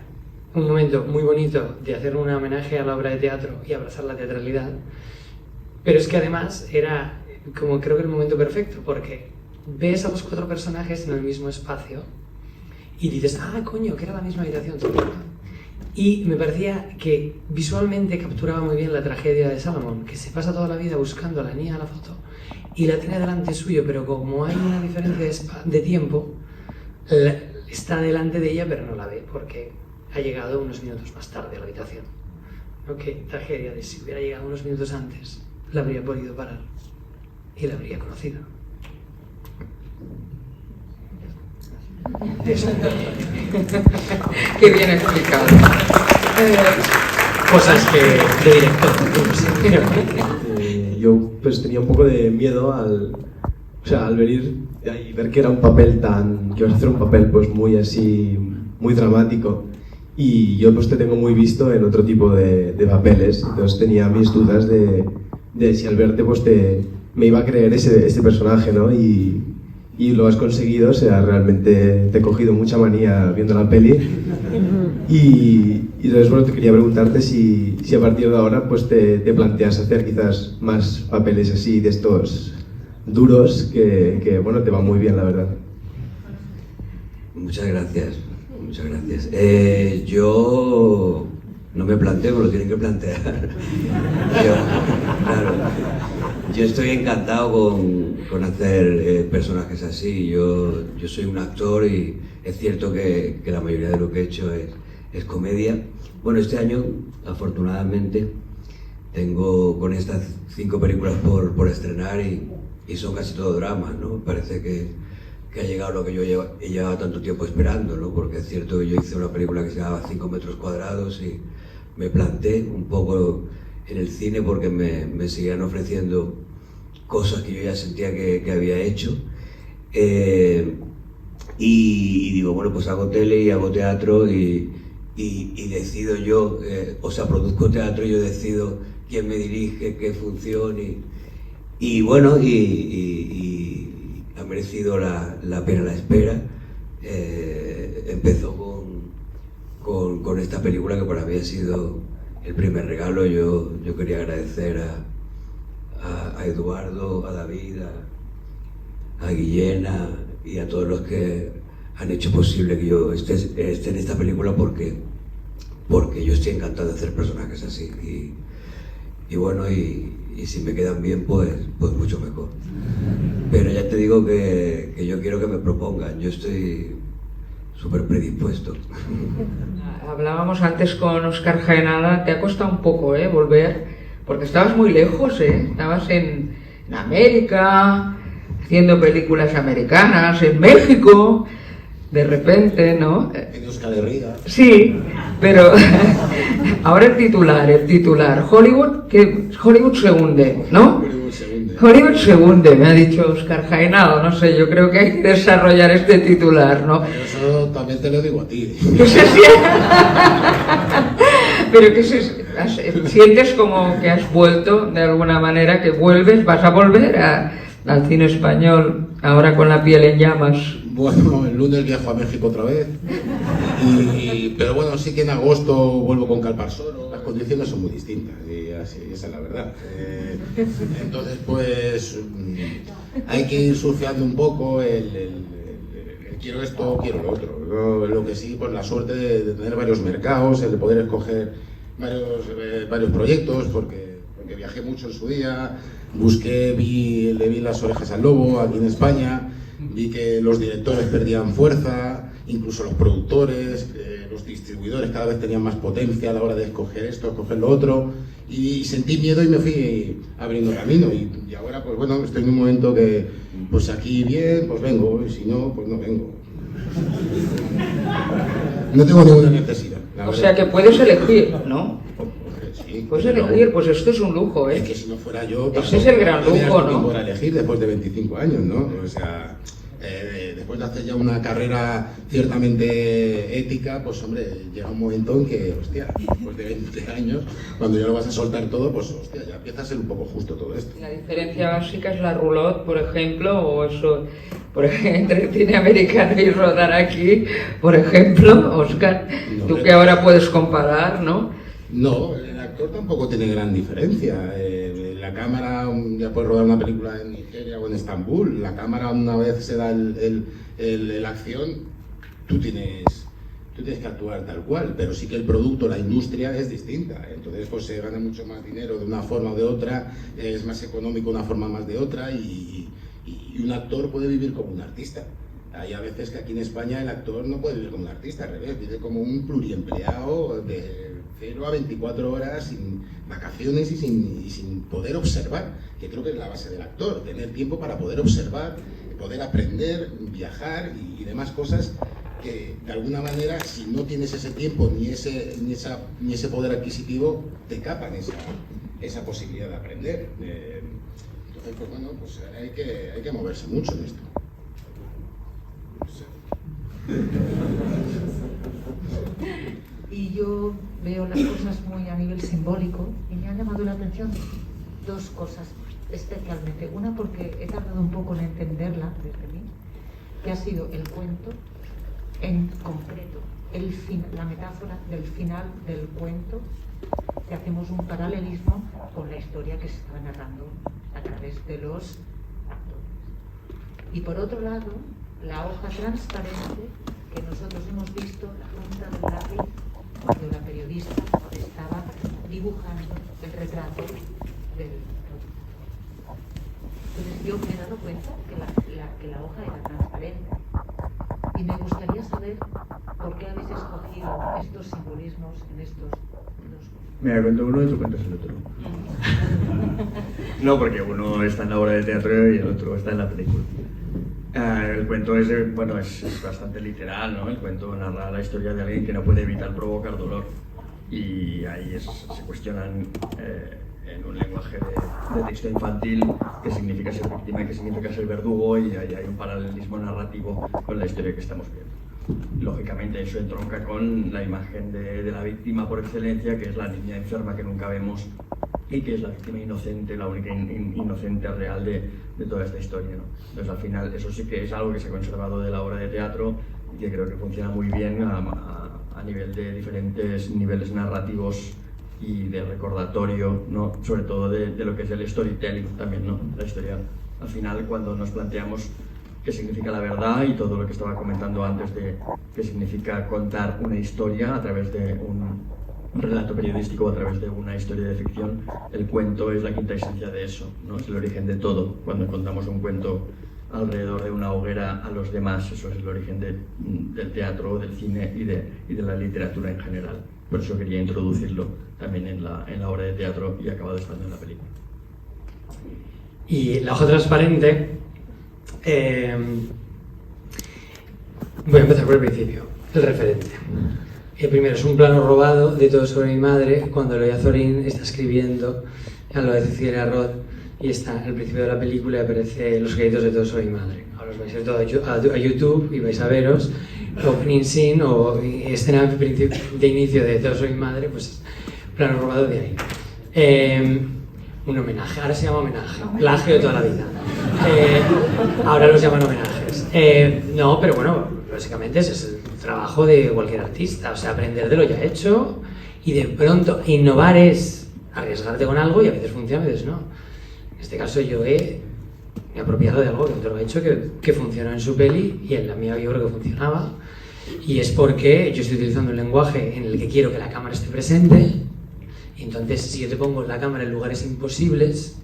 un momento muy bonito de hacer un homenaje a la obra de teatro y abrazar la teatralidad, pero es que además era como creo que el momento perfecto, porque ves a los 4 personajes en el mismo espacio y dices, ah, coño, que era la misma habitación. Y me parecía que visualmente capturaba muy bien la tragedia de Salomón, que se pasa toda la vida buscando a la niña a la foto y la tiene delante suyo, pero como hay una diferencia de tiempo, está delante de ella pero no la ve porque ha llegado unos minutos más tarde a la habitación. ¿No? Qué tragedia de si hubiera llegado unos minutos antes, la habría podido parar y la habría conocido. Eso. Qué bien explicado. Cosas que de director. Yo pues tenía un poco de miedo al venir y ver que era un papel que ibas a hacer un papel pues muy así, muy dramático, y yo pues te tengo muy visto en otro tipo de papeles, entonces tenía mis dudas de si al verte pues me iba a creer ese personaje, ¿no? Y lo has conseguido, o sea, realmente te he cogido mucha manía viendo la peli. Y entonces, bueno, te quería preguntarte si a partir de ahora pues te planteas hacer quizás más papeles así de estos duros que bueno, te va muy bien, la verdad. Muchas gracias, muchas gracias. Yo no me planteo, me lo tienen que plantear. Yo estoy encantado con hacer personajes así. Yo soy un actor y es cierto que la mayoría de lo que he hecho es comedia. Bueno, este año, afortunadamente, tengo con estas 5 películas por estrenar y son casi todo dramas, ¿no? Parece que ha llegado lo que yo he llevado tanto tiempo esperando, ¿no? Porque es cierto que yo hice una película que se llamaba 5 metros cuadrados y me planté un poco en el cine porque me seguían ofreciendo cosas que yo ya sentía que había hecho. Y digo, bueno, pues hago tele y hago teatro y decido yo, produzco teatro y yo decido quién me dirige, qué función y bueno, y ha merecido la pena la espera. Empezó con esta película que para mí ha sido el primer regalo. Yo quería agradecer a Eduardo, a David, a Guillena y a todos los que han hecho posible que yo esté en esta película porque yo estoy encantado de hacer personajes así y bueno, y si me quedan bien pues mucho mejor. pero ya te digo que yo quiero que me propongan, yo estoy súper predispuesto. Hablábamos antes con Óscar Jaenada, te ha costado un poco volver, porque estabas muy lejos, estabas en América, haciendo películas americanas, en México, de repente, ¿no? En Euskal Herria. Sí, pero ahora el titular, Hollywood se hunde, ¿no? Hollywood se hunde, me ha dicho Óscar Jaenado, no sé, yo creo que hay que desarrollar este titular, ¿no? Pero eso también te lo digo a ti. Pero que sientes como que has vuelto de alguna manera, que vas a volver al cine español, ahora con la piel en llamas. Bueno, el lunes viajo a México otra vez, pero bueno, sí que en agosto vuelvo con Calparsoro. Las condiciones son muy distintas, y así, esa es la verdad. Entonces, pues, hay que ir surfeando un poco el quiero esto, quiero lo otro. Lo que sí, pues la suerte de tener varios mercados, el de poder escoger varios proyectos, porque viajé mucho en su día, le vi las orejas al lobo aquí en España, vi que los directores perdían fuerza, incluso los productores, los distribuidores cada vez tenían más potencia a la hora de escoger esto, escoger lo otro, y sentí miedo y me fui abriendo camino, y ahora pues bueno, estoy en un momento que pues aquí bien, pues vengo, y si no, pues no vengo. No tengo ninguna necesidad. O sea que puedes elegir, ¿no? Sí, puedes elegir, pues esto es un lujo, Es que si no fuera yo... Ese es el gran lujo, ¿no? Para elegir después de 25 años, ¿no? O sea, después de hacer ya una carrera ciertamente ética, pues hombre, llega un momento en que, hostia, después de 20 años, cuando ya lo vas a soltar todo, pues hostia, ya empieza a ser un poco justo todo esto. La diferencia básica es la roulotte, por ejemplo, o eso, entre el cine americano y rodar aquí, por ejemplo, Óscar, tú que ahora puedes comparar, ¿no? No, el actor tampoco tiene gran diferencia. La cámara, ya puedes rodar una película en Nigeria o en Estambul, la cámara una vez se da la acción, tú tienes que actuar tal cual, pero sí que el producto, la industria es distinta, entonces pues se gana mucho más dinero de una forma o de otra, es más económico de una forma más de otra, y un actor puede vivir como un artista. Hay a veces que aquí en España el actor no puede vivir como un artista, al revés, vive como un pluriempleado de 0 a 24 horas, sin vacaciones y sin poder observar, que creo que es la base del actor, tener tiempo para poder observar, poder aprender, viajar y demás cosas que de alguna manera, si no tienes ese tiempo ni ese poder adquisitivo, te capan esa posibilidad de aprender. Entonces, pues bueno, pues hay que moverse mucho en esto. Y yo veo las cosas muy a nivel simbólico y me han llamado la atención dos cosas especialmente. Una, porque he tardado un poco en entenderla desde mí, que ha sido el cuento en concreto, la metáfora del final del cuento, que hacemos un paralelismo con la historia que se está narrando a través de los actores. Y por otro lado, la hoja transparente que nosotros hemos visto, la punta del lápiz, cuando la periodista estaba dibujando el retrato del producto. Entonces yo me he dado cuenta que la hoja era transparente. Y me gustaría saber por qué habéis escogido estos simbolismos en estos dos. Mira, cuento uno y tú cuentas el otro. No, porque uno está en la obra de teatro y el otro está en la película. El cuento es bastante literal, ¿no? El cuento narra la historia de alguien que no puede evitar provocar dolor. Y ahí se cuestionan en un lenguaje de texto infantil qué significa ser víctima y qué significa ser verdugo, y ahí hay un paralelismo narrativo con la historia que estamos viendo. Lógicamente eso entronca con la imagen de la víctima por excelencia, que es la niña enferma que nunca vemos y que es la víctima inocente, la única inocente real de toda esta historia, ¿no? Entonces al final eso sí que es algo que se ha conservado de la obra de teatro y que creo que funciona muy bien a nivel de diferentes niveles narrativos y de recordatorio, ¿no? Sobre todo de lo que es el storytelling también, ¿no? La historia, al final, cuando nos planteamos qué significa la verdad y todo lo que estaba comentando antes de qué significa contar una historia a través de relato periodístico a través de una historia de ficción, el cuento es la quinta esencia de eso, ¿no? Es el origen de todo. Cuando encontramos un cuento alrededor de una hoguera a los demás, eso es el origen del teatro, del cine y de la literatura en general. Por eso quería introducirlo también en la obra de teatro y acabado estando en la película. Y La ojo transparente, voy a empezar por el principio, el referente. El primero es un plano robado de Todo sobre mi madre, cuando Eloy Zorín está escribiendo a lo de Cecilia Roth, y está al principio de la película y aparece los créditos de Todo sobre mi madre. Ahora os vais a ir todo a YouTube y vais a veros opening scene o escena de inicio de Todo sobre mi madre, pues plano robado de ahí. Un homenaje, ahora se llama homenaje, plagio de toda la vida. Ahora los llaman homenajes. No, pero bueno, básicamente ese es el trabajo de cualquier artista, o sea, aprender de lo ya hecho y de pronto innovar es arriesgarte con algo y a veces funciona, a veces no. En este caso yo me he apropiado de algo que otro ha hecho que funcionó en su peli y en la mía yo creo que funcionaba, y es porque yo estoy utilizando un lenguaje en el que quiero que la cámara esté presente, y entonces si yo te pongo la cámara en lugares imposibles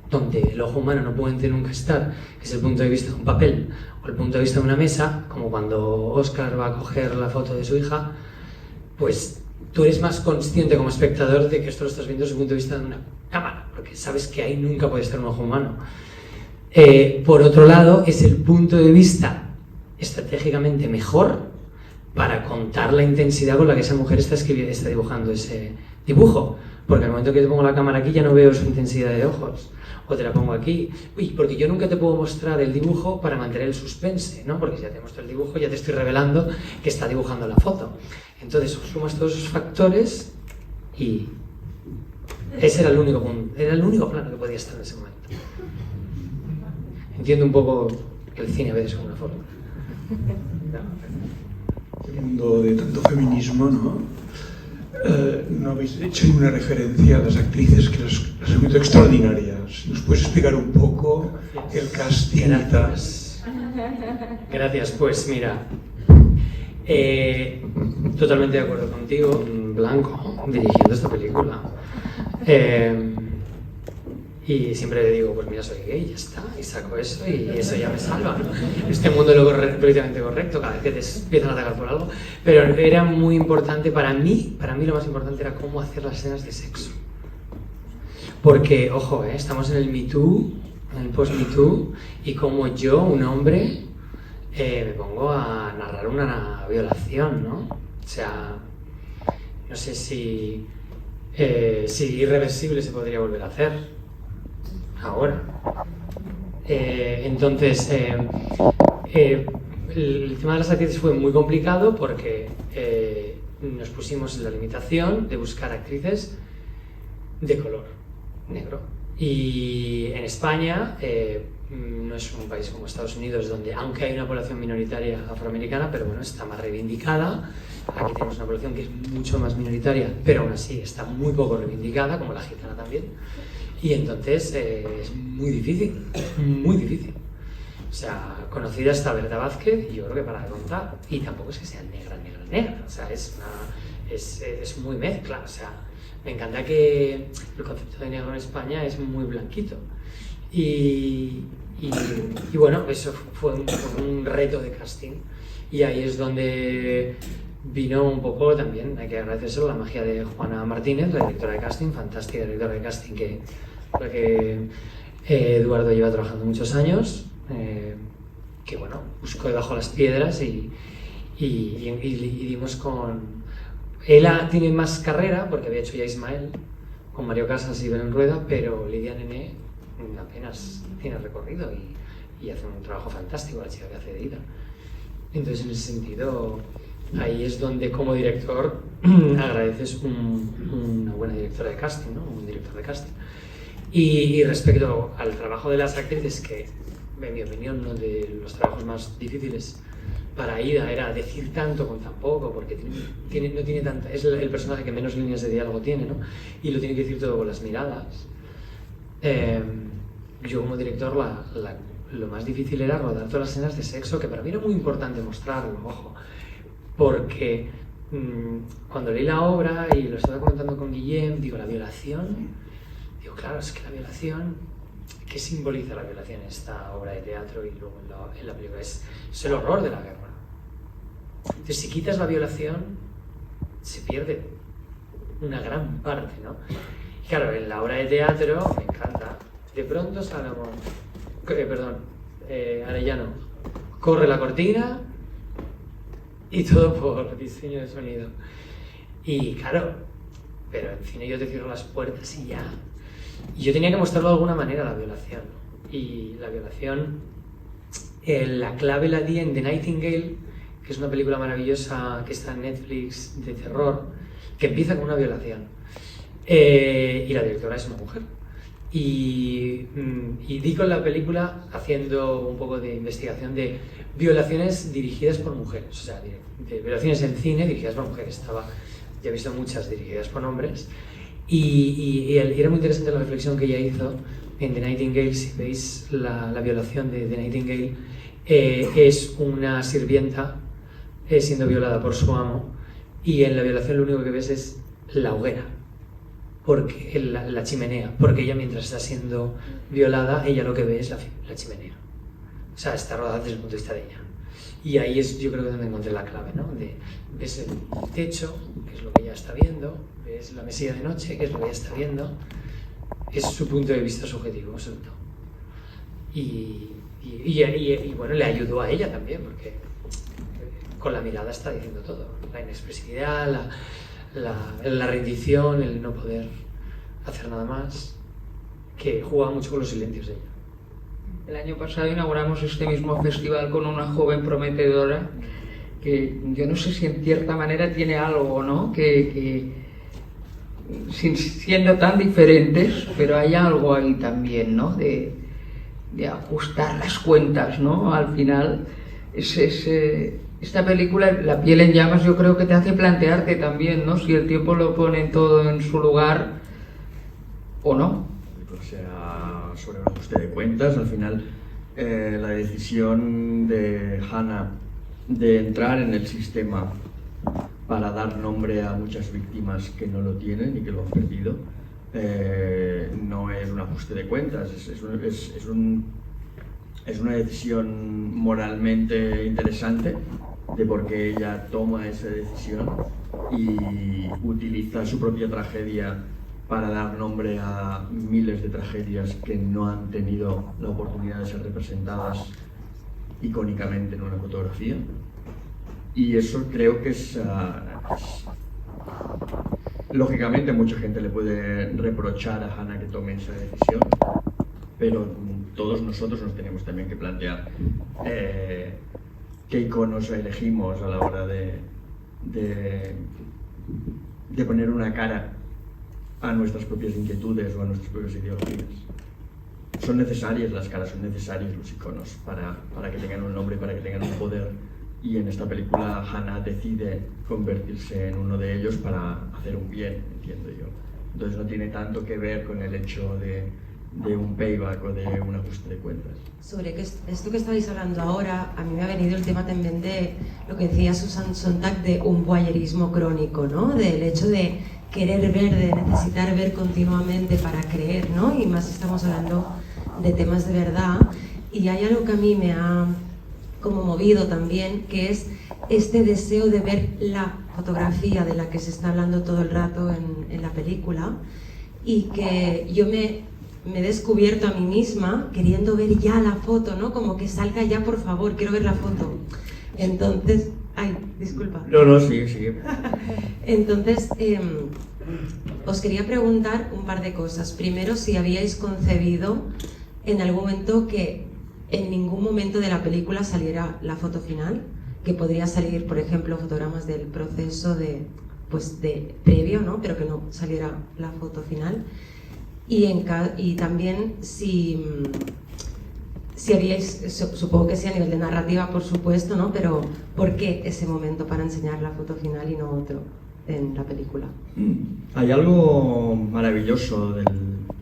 donde el ojo humano no puede nunca estar, que es el punto de vista de un papel o el punto de vista de una mesa, como cuando Oscar va a coger la foto de su hija, pues tú eres más consciente como espectador de que esto lo estás viendo desde el punto de vista de una cámara, porque sabes que ahí nunca puede estar un ojo humano. Por otro lado, es el punto de vista estratégicamente mejor para contar la intensidad con la que esa mujer está dibujando ese dibujo, porque al momento que te pongo la cámara aquí ya no veo su intensidad de ojos, o te la pongo aquí, porque yo nunca te puedo mostrar el dibujo para mantener el suspense, ¿no? Porque si ya te muestro el dibujo ya te estoy revelando que está dibujando la foto. Entonces sumas todos esos factores y ese era el único punto, era el único plano que podía estar en ese momento. Entiendo un poco que el cine a veces es como una forma. El mundo de tanto feminismo, ¿no? No habéis hecho ninguna referencia a las actrices que las he visto extraordinarias. ¿Nos puedes explicar un poco el casting y tal? Gracias, pues mira, totalmente de acuerdo contigo, Blanco, dirigiendo esta película. Y siempre le digo, pues mira, soy gay, ya está, y saco eso y eso ya me salva, ¿no? Este mundo es lo políticamente correcto, cada vez que te empiezan a atacar por algo, pero era muy importante para mí lo más importante era cómo hacer las escenas de sexo. Porque, ojo, estamos en el Me Too, en el post-Me Too, y como yo, un hombre, me pongo a narrar una violación, ¿no? O sea, no sé si irreversible se podría volver a hacer ahora. Entonces, el tema de las actrices fue muy complicado porque nos pusimos la limitación de buscar actrices de color negro. Y en España no es un país como Estados Unidos, donde aunque hay una población minoritaria afroamericana, pero bueno, está más reivindicada. Aquí tenemos una población que es mucho más minoritaria, pero aún así está muy poco reivindicada, como la gitana también. Y entonces es muy difícil, muy difícil. O sea, conocida está Berta Vázquez, y yo creo que para de contar. Y tampoco es que sea negra. O sea, es muy mezcla. O sea, me encanta que el concepto de negro en España es muy blanquito. Y bueno, eso fue un reto de casting. Y ahí es donde vino un poco también, hay que agradecérselo, la magia de Juana Martínez, la directora de casting, fantástica directora de casting, con la que Eduardo lleva trabajando muchos años, que bueno, buscó debajo las piedras y dimos con... Ella tiene más carrera, porque había hecho ya Ismael, con Mario Casas y Belén Rueda, pero Lidia Nené apenas tiene recorrido y hace un trabajo fantástico, la chica que hace de Ida. Entonces, en ese sentido, ahí es donde como director agradeces una buena directora de casting, ¿no? Un director de casting. Y respecto al trabajo de las actrices, que en mi opinión uno de los trabajos más difíciles para Ida era decir tanto con tan poco, porque no tiene tanta, es el personaje que menos líneas de diálogo tiene, ¿no? Y lo tiene que decir todo con las miradas. Yo como director lo más difícil era rodar todas las escenas de sexo, que para mí era muy importante mostrarlo, ojo, porque cuando leí la obra y lo estaba comentando con Guillem, digo, la violación, digo, claro, es que la violación, ¿qué simboliza la violación en esta obra de teatro y luego en la película? Es el horror de la guerra. Entonces, si quitas la violación, se pierde una gran parte, ¿no? Y claro, en la obra de teatro me encanta. De pronto Salomón, Arellano, corre la cortina y todo por diseño de sonido. Y claro, pero en cine yo te cierro las puertas y ya. Y yo tenía que mostrarlo de alguna manera, la violación. Y la violación, la clave la di en The Nightingale, que es una película maravillosa que está en Netflix de terror, que empieza con una violación. Y la directora es una mujer. Y di con la película haciendo un poco de investigación de violaciones dirigidas por mujeres, o sea, de violaciones en cine dirigidas por mujeres. Ya he visto muchas dirigidas por hombres y era muy interesante la reflexión que ella hizo en The Nightingale. Si veis la violación de The Nightingale, es una sirvienta siendo violada por su amo, y en la violación lo único que ves es la hoguera, porque la chimenea, porque ella, mientras está siendo violada, ella lo que ve es la chimenea. O sea, está rodada desde el punto de vista de ella. Y ahí es, yo creo que donde encontré la clave, ¿no? Ves el techo, que es lo que ella está viendo, ves la mesilla de noche, que es lo que ella está viendo, es su punto de vista subjetivo, absoluto. Y bueno, le ayudó a ella también, porque con la mirada está diciendo todo. La inexpresividad, la rendición, el no poder hacer nada más, que juega mucho con los silencios de ella. El año pasado inauguramos este mismo festival con una joven prometedora que yo no sé si en cierta manera tiene algo o no, que siendo tan diferentes, pero hay algo ahí también, ¿no? De ajustar las cuentas, ¿no? Al final, esta película, La piel en llamas, yo creo que te hace plantearte también, ¿no? Si el tiempo lo pone todo en su lugar o no. O sea, sobre un ajuste de cuentas, al final la decisión de Hannah de entrar en el sistema para dar nombre a muchas víctimas que no lo tienen y que lo han perdido, no es un ajuste de cuentas, es una decisión moralmente interesante de por qué ella toma esa decisión y utiliza su propia tragedia para dar nombre a miles de tragedias que no han tenido la oportunidad de ser representadas icónicamente en una fotografía. Y eso creo que es lógicamente mucha gente le puede reprochar a Hannah que tome esa decisión, pero todos nosotros nos tenemos también que plantear qué iconos elegimos a la hora de poner una cara a nuestras propias inquietudes o a nuestras propias ideologías. Son necesarias las caras, son necesarios los iconos para que tengan un nombre, para que tengan un poder, y en esta película Hannah decide convertirse en uno de ellos para hacer un bien, entiendo yo. Entonces no tiene tanto que ver con el hecho de un payback o de un ajuste de cuentas. Sobre esto que estáis hablando ahora, a mí me ha venido el tema también de lo que decía Susan Sontag, de un voyeurismo crónico, ¿no? Del hecho de querer ver, de necesitar ver continuamente para creer, ¿no? Y más estamos hablando de temas de verdad. Y hay algo que a mí me ha como movido también, que es este deseo de ver la fotografía de la que se está hablando todo el rato en la película, y que yo me he descubierto a mí misma queriendo ver ya la foto, ¿no? Como que salga ya, por favor, quiero ver la foto. Entonces, ay, disculpa. No, sigue. Entonces, os quería preguntar un par de cosas. Primero, si habíais concebido en algún momento que en ningún momento de la película saliera la foto final, que podría salir, por ejemplo, fotogramas del proceso de previo, ¿no? Pero que no saliera la foto final. Y también si habíais, supongo que sí a nivel de narrativa, por supuesto, ¿no? Pero ¿por qué ese momento para enseñar la foto final y no otro en la película? Hay algo maravilloso del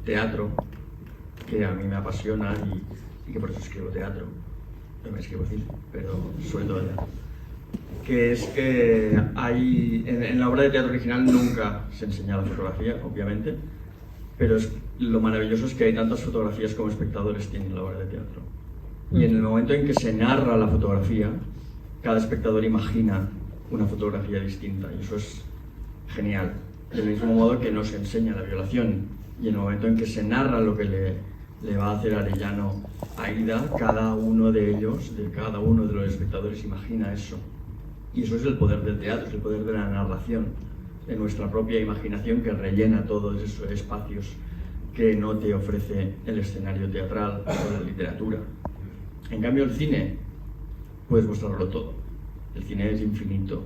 teatro que a mí me apasiona y que por eso escribo teatro. También escribo cine, pero sobre todo teatro. que es que hay, en la obra de teatro original nunca se enseña la fotografía, obviamente, pero lo maravilloso es que hay tantas fotografías como espectadores tienen la obra de teatro. Y en el momento en que se narra la fotografía, cada espectador imagina una fotografía distinta, y eso es genial. Del mismo modo que nos enseña la violación, y en el momento en que se narra lo que le va a hacer Arellano a Aida, cada uno de ellos, de cada uno de los espectadores imagina eso. Y eso es el poder del teatro, es el poder de la narración, de nuestra propia imaginación que rellena todos esos espacios que no te ofrece el escenario teatral o la literatura. En cambio, el cine puedes mostrarlo todo. El cine es infinito.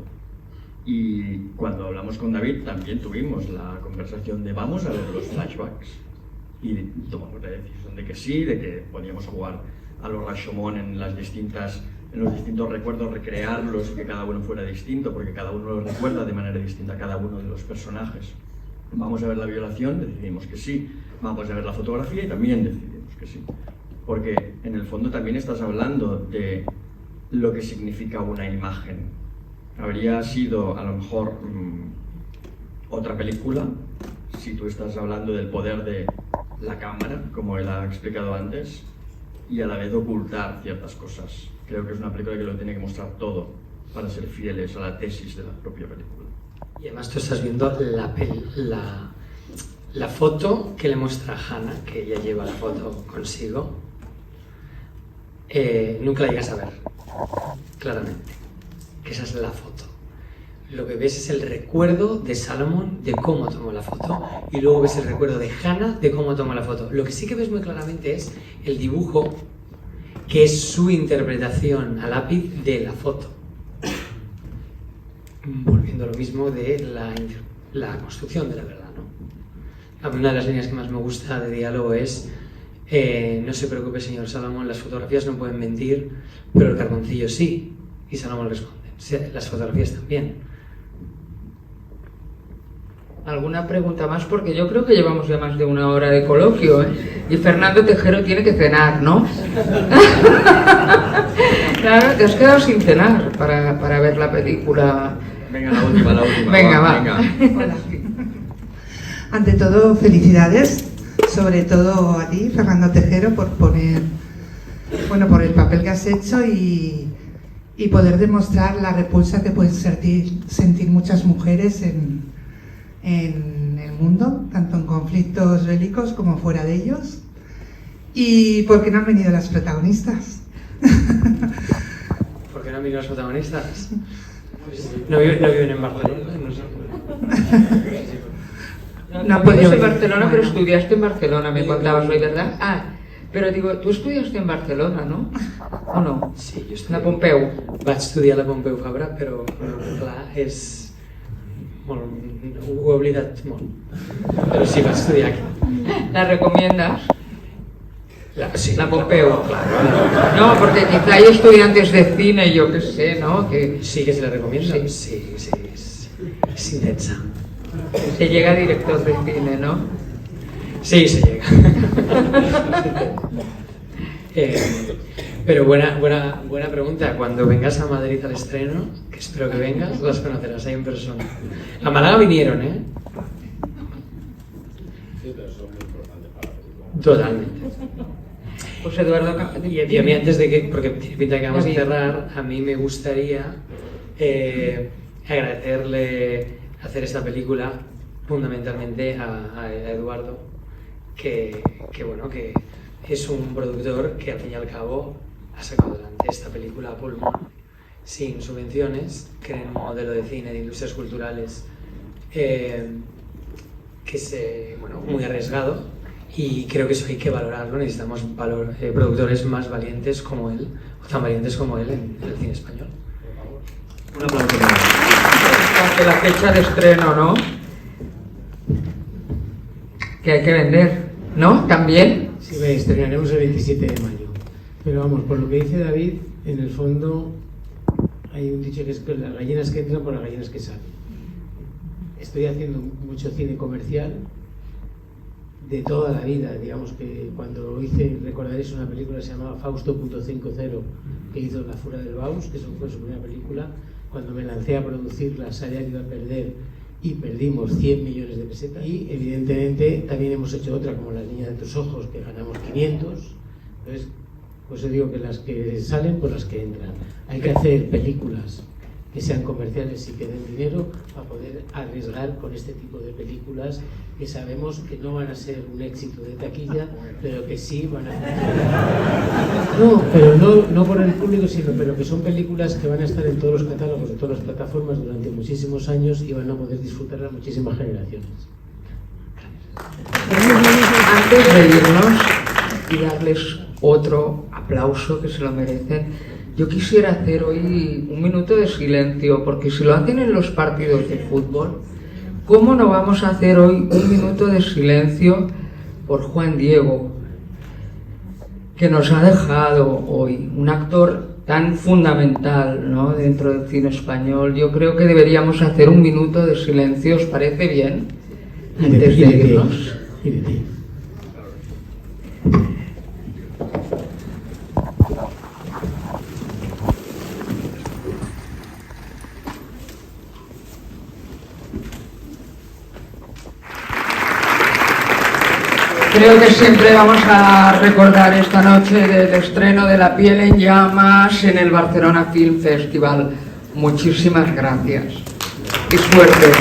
Y cuando hablamos con David también tuvimos la conversación de vamos a ver los flashbacks. Y tomamos la decisión de que sí, de que podíamos jugar a los Rashomon en los distintos recuerdos, recrearlos y que cada uno fuera distinto, porque cada uno lo recuerda de manera distinta a cada uno de los personajes. Vamos a ver la violación, decidimos que sí. Vamos a ver la fotografía y también decidimos que sí. Porque en el fondo también estás hablando de lo que significa una imagen. Habría sido a lo mejor otra película si tú estás hablando del poder de la cámara, como él ha explicado antes, y a la vez ocultar ciertas cosas. Creo que es una película que lo tiene que mostrar todo para ser fieles a la tesis de la propia película. Y además tú estás viendo la foto que le muestra a Hannah, que ella lleva la foto consigo. Nunca la llegas a ver, claramente, que esa es la foto. Lo que ves es el recuerdo de Salomón de cómo tomó la foto y luego ves el recuerdo de Hannah de cómo tomó la foto. Lo que sí que ves muy claramente es el dibujo, que es su interpretación a lápiz de la foto. Volviendo a lo mismo de la construcción de la verdad, ¿no? Una de las líneas que más me gusta de diálogo es no se preocupe, señor Salomón, las fotografías no pueden mentir, pero el carboncillo sí. Y Salomón responde, las fotografías también. ¿Alguna pregunta más? Porque yo creo que llevamos ya más de una hora de coloquio, ¿eh? Y Fernando Tejero tiene que cenar, ¿no? Claro, te has quedado sin cenar para ver la película. Venga, la última. Venga, va. Hola. Ante todo, felicidades, sobre todo a ti, Fernando Tejero, por por el papel que has hecho y poder demostrar la repulsa que pueden sentir muchas mujeres en el mundo, tanto en conflictos bélicos como fuera de ellos. ¿Y por qué no han venido las protagonistas? ¿Por qué no han venido las protagonistas? No viven en Barcelona, no sé. No vives en Barcelona, pero estudiaste en Barcelona, me contabas hoy, ¿verdad? Ah, pero digo, tú estudiaste en Barcelona, no? ¿O no? Sí, jo estudié a la Pompeu. Vaig estudiar a la Pompeu Fabra, però clar, és molt... ho he oblidat molt. Però sí, vaig estudiar aquí. ¿La recomiendas? Sí, la Pompeu. Claro. No, porque quizá hay estudiantes de cine, yo qué sé, ¿no? Que... Sí, que se la recomienda. Sí, es intensa. Se llega a director de cine, ¿no? Sí, se llega. Pero buena pregunta. Cuando vengas a Madrid al estreno, que espero que vengas, las conocerás ahí en persona. A Málaga vinieron, ¿eh? Sí, pero son muy importantes para la película. Totalmente. Pues Eduardo... Y a mí antes de que, porque tiene pinta que vamos a cerrar, a mí me gustaría agradecerle hacer esta película fundamentalmente a Eduardo, que es un productor que al fin y al cabo ha sacado adelante esta película a pulmón, sin subvenciones, crea un modelo de cine, de industrias culturales muy arriesgado, y creo que eso hay que valorarlo. Necesitamos productores más valientes como él, o tan valientes como él en el cine español. Un aplauso. De la fecha de estreno, ¿no? Que hay que vender, ¿no? ¿También? Sí, estrenaremos el 27 de mayo. Pero vamos, por lo que dice David, en el fondo hay un dicho que es que las gallinas que entran por las gallinas que salen. Estoy haciendo mucho cine comercial de toda la vida. Digamos que cuando hice, recordaréis una película que se llamaba Fausto.50, que hizo La Fura del Baus, que eso fue su primera película. Cuando me lancé a producirla sabía que iba a perder y perdimos 100 millones de pesetas. Y evidentemente también hemos hecho otra como Las niñas de tus ojos, que ganamos 500. Entonces, pues yo digo que las que salen, pues las que entran. Hay que hacer películas que sean comerciales y que den dinero para poder arriesgar con este tipo de películas que sabemos que no van a ser un éxito de taquilla, pero que sí van a funcionar. No, pero no por el público, pero que son películas que van a estar en todos los catálogos de todas las plataformas durante muchísimos años y van a poder disfrutarlas muchísimas generaciones. Antes de irnos y darles otro aplauso que se lo merecen, yo quisiera hacer hoy un minuto de silencio, porque si lo hacen en los partidos de fútbol, ¿cómo no vamos a hacer hoy un minuto de silencio por Juan Diego, que nos ha dejado hoy un actor tan fundamental, ¿no?, dentro del cine español? Yo creo que deberíamos hacer un minuto de silencio, ¿os parece bien? Antes de irnos. Creo que siempre vamos a recordar esta noche del estreno de La piel en llamas en el Barcelona Film Festival. Muchísimas gracias y suerte.